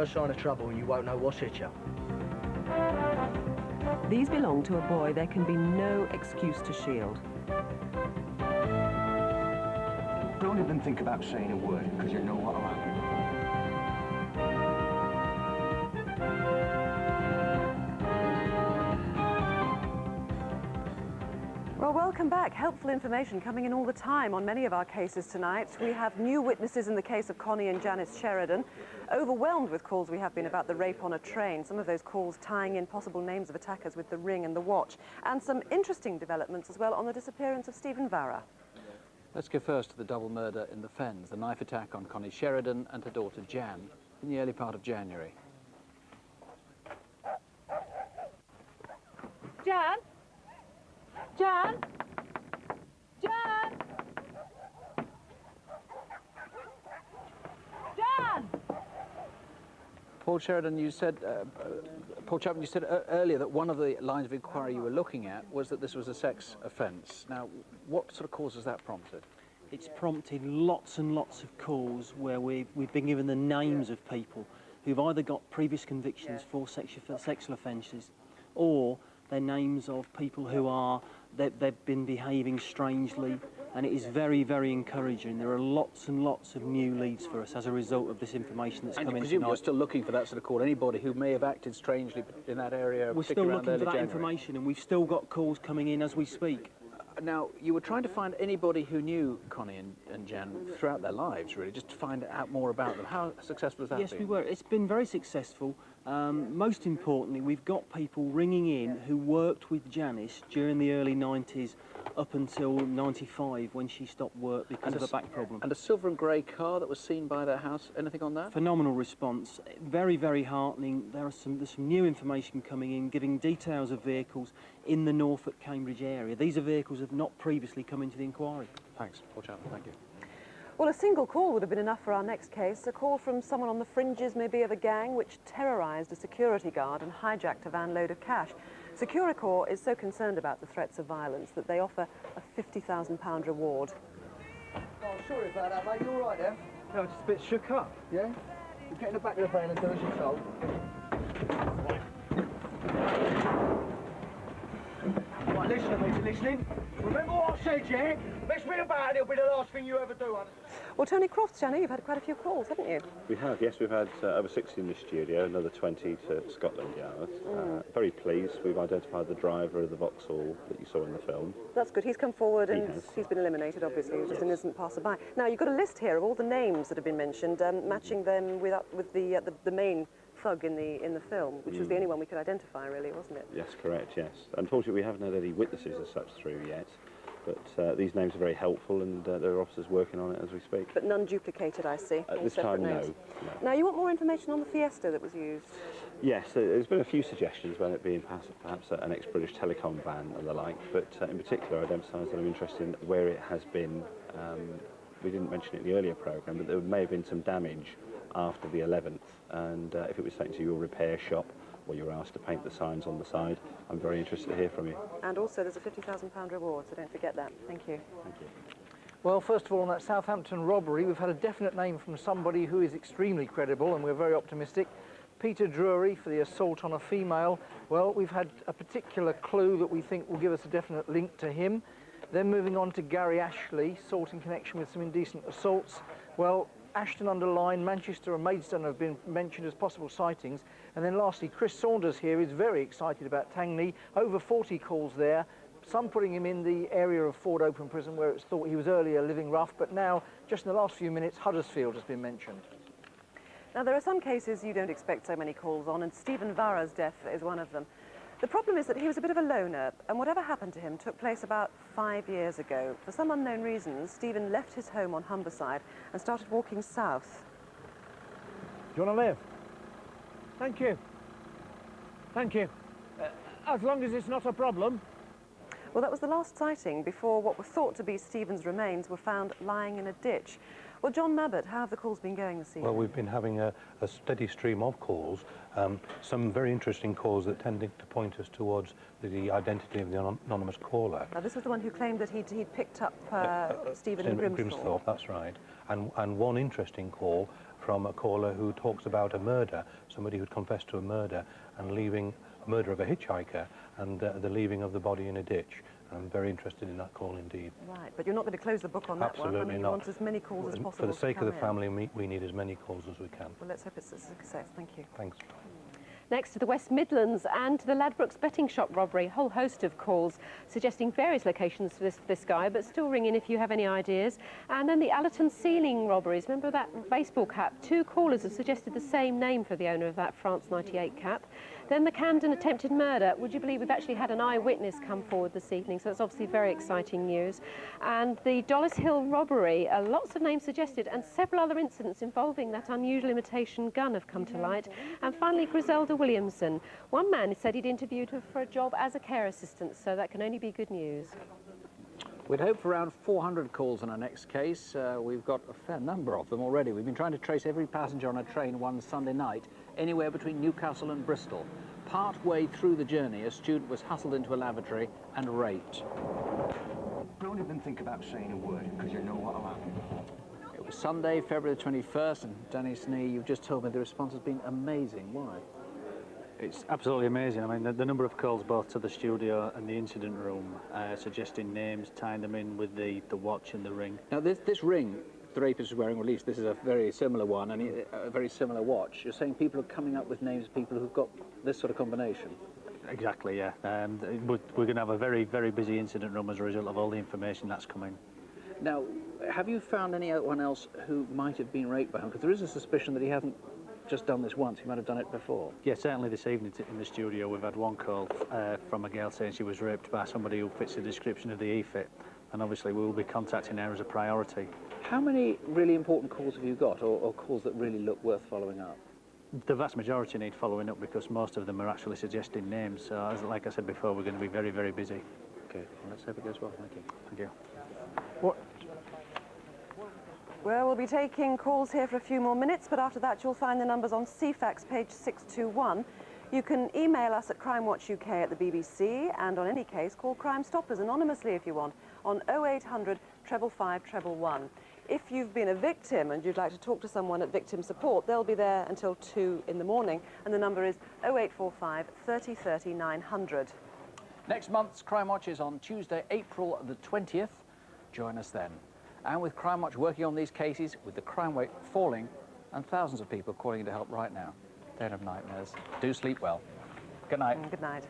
first sign of trouble and you won't know what's hit you. These belong to a boy there can be no excuse to shield. Don't even think about saying a word, because you know what'll happen. Well, welcome back. Helpful information coming in all the time on many of our cases tonight. We have new witnesses in the case of Connie and Janice Sheridan. Overwhelmed with calls we have been about the rape on a train, some of those calls tying in possible names of attackers with the ring and the watch, and some interesting developments as well on the disappearance of Stephen Varra. Let's go first to the double murder in the Fens, the knife attack on Connie Sheridan and her daughter Jan in the early part of January. Jan? Jan? Jan? Jan? Paul Sheridan, you said, Paul Chapman, you said earlier that one of the lines of inquiry you were looking at was that this was a sex offence. Now, what sort of cause has that prompted? It's prompted lots and lots of calls where we've been given the names of people who've either got previous convictions for sexual offences, or they're names of people who are, they've been behaving strangely, and it is very, very encouraging. There are lots and lots of new leads for us as a result of this information that's come in tonight. And you're still looking for that sort of call, anybody who may have acted strangely in that area? We're still looking for that information, and we've still got calls coming in as we speak. Now, you were trying to find anybody who knew Connie and Jan throughout their lives, really, just to find out more about them. How successful has that been? Yes, we were. It's been very successful. Most importantly, we've got people ringing in who worked with Janice during the early 90s up until 95 when she stopped work because of a back problem. And a silver and grey car that was seen by their house, anything on that? Phenomenal response. Very, very heartening. There's some new information coming in, giving details of vehicles in the Norfolk-Cambridge area. These are vehicles that have not previously come into the inquiry. Thanks, Paul Chapman. Thank you. Well, a single call would have been enough for our next case, a call from someone on the fringes maybe of a gang which terrorised a security guard and hijacked a van load of cash. Securicor is so concerned about the threats of violence that they offer a £50,000 reward. Oh, sorry about that, mate. You all right there? No, just a bit shook up. Yeah? You get in the back of the van and do as you're told. Right, listen to me, you listening? Remember what I said, yeah? Mess me about and it'll be the last thing you ever do. Well, Tony Crofts, Jenny, you've had quite a few calls, haven't you? We have, yes. We've had over 60 in the studio, another 20 to Scotland Yard. Very pleased. We've identified the driver of the Vauxhall that you saw in the film. That's good. He's come forward and he's been eliminated, obviously. He was just an innocent passerby. Now, you've got a list here of all the names that have been mentioned, matching them with the main thug in the film, which was the only one we could identify, really, wasn't it? Yes, correct, yes. Unfortunately, we haven't had any witnesses as such through yet, but these names are very helpful, and there are officers working on it as we speak. But none duplicated, I see. At this time, no. Now, you want more information on the Fiesta that was used? Yes, there's been a few suggestions about it being perhaps an ex-British Telecom van and the like, but in particular I'd emphasise that I'm interested in where it has been. We didn't mention it in the earlier programme, but there may have been some damage after the 11th, and if it was taken to your repair shop or you were asked to paint the signs on the side, I'm very interested to hear from you. And also there's a £50,000 reward, so don't forget that. Thank you. Thank you. Well, first of all, on that Southampton robbery, we've had a definite name from somebody who is extremely credible, and we're very optimistic. Peter Drury for the assault on a female. Well, we've had a particular clue that we think will give us a definite link to him. Then moving on to Gary Ashley, assault in connection with some indecent assaults. Well, Ashton-under-Lyne, Manchester and Maidstone have been mentioned as possible sightings. And then lastly, Chris Saunders here is very excited about Tangney. Over 40 calls there, some putting him in the area of Ford Open Prison where it's thought he was earlier living rough, but now, just in the last few minutes, Huddersfield has been mentioned. Now, there are some cases you don't expect so many calls on, and Stephen Varra's death is one of them. The problem is that he was a bit of a loner, and whatever happened to him took place about 5 years ago. For some unknown reasons, Stephen left his home on Humberside and started walking south. Do you want to live? Thank you. Thank you. As long as it's not a problem. Well, that was the last sighting before what were thought to be Stephen's remains were found lying in a ditch. Well, John Mabbott, how have the calls been going this evening? Well, we've been having a steady stream of calls, some very interesting calls that tended to point us towards the identity of the anonymous caller. Now, this was the one who claimed that he'd picked up Stephen in Grimsthorpe, that's right. And one interesting call from a caller who talks about a murder, somebody who'd confessed to a murder and leaving a murder of a hitchhiker and the leaving of the body in a ditch. I'm very interested in that call indeed. Right, but you're not going to close the book on that one. Absolutely I mean, not. You want as many calls as possible. For the sake of the to come family, we need as many calls as we can. Well, let's hope it's a success. Thank you. Thanks. Next to the West Midlands and to the Ladbrokes betting shop robbery, a whole host of calls suggesting various locations for this guy, but still ring in if you have any ideas. And then the Allerton ceiling robberies, remember that baseball cap? 2 callers have suggested the same name for the owner of that France 98 cap. Then the Camden attempted murder. Would you believe we've actually had an eyewitness come forward this evening, so that's obviously very exciting news. And the Dollis Hill robbery, lots of names suggested, and several other incidents involving that unusual imitation gun have come to light. And finally, Griselda Williamson. One man said he'd interviewed her for a job as a care assistant, so that can only be good news. We'd hope for around 400 calls on our next case. We've got a fair number of them already. We've been trying to trace every passenger on a train one Sunday night, anywhere between Newcastle and Bristol. Part way through the journey, a student was hustled into a lavatory and raped. Don't even think about saying a word, because you know what'll happen. It was Sunday, February the 21st, and Danny Snee, you've just told me the response has been amazing. Why? It's absolutely amazing. I mean, the number of calls both to the studio and the incident room, suggesting names, tying them in with the watch and the ring. Now, this ring the rapist is wearing, or at least this is a very similar one, and a very similar watch. You're saying people are coming up with names of people who've got this sort of combination? Exactly, yeah. We're going to have a very, very busy incident room as a result of all the information that's coming. Now, have you found anyone else who might have been raped by him? Because there is a suspicion that he hasn't just done this once, he might have done it before. Yeah, certainly this evening in the studio we've had one call from a girl saying she was raped by somebody who fits the description of the E-fit, and obviously we will be contacting her as a priority. How many really important calls have you got, or calls that really look worth following up? The vast majority need following up because most of them are actually suggesting names, so like I said before, we're going to be very, very busy. Okay, well, let's hope it goes well. Thank you. Thank you. What? Well, we'll be taking calls here for a few more minutes, but after that you'll find the numbers on CFAX page 621. You can email us at CrimewatchUK at the BBC, and on any case, call Crime Stoppers anonymously if you want, on 0800 555 111. If you've been a victim and you'd like to talk to someone at Victim Support, they'll be there until 2 in the morning, and the number is 0845 30 30 900. Next month's Crime Watch is on Tuesday, April the 20th. Join us then. And with Crime Watch working on these cases, with the crime rate falling, and thousands of people calling in to help right now, don't have nightmares. Do sleep well. Good night. Good night.